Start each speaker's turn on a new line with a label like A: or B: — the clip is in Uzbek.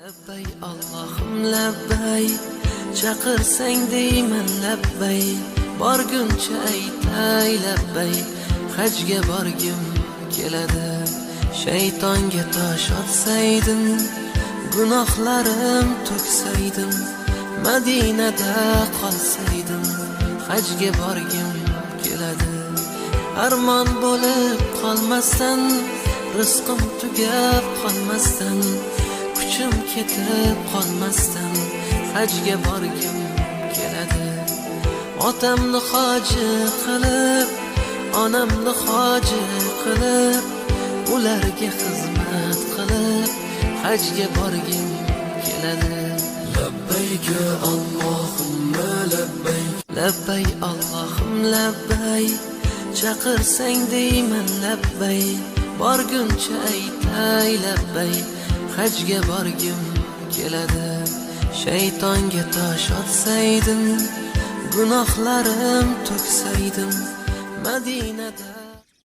A: Labbay Allohim labbay, chaqirsang deyman labbay, borguncha aytay labbay, hajga borgim keladi. Shaytonga tosh otsaydim, gunohlarim to'ksaydim, Madinada qolsaydim, hajga borgim keladi. Armon bo'lib qolmasdan, rizqim tugab qolmasdan, kuchim ketib qolmasdan, hajga borgim keladi. Otamni hoji qilib, onamni hoji qilib, ularga xizmat qilib, hajga borgim keladi. Labbayka Allohumma labbay, labbay Allohim labbay, chaqirsang deyman labbay, borguncha aytay labbay, hajga borgim keladi. Shaytonga tosh otsaydim, gunohlarim to'ksaydim, Madinada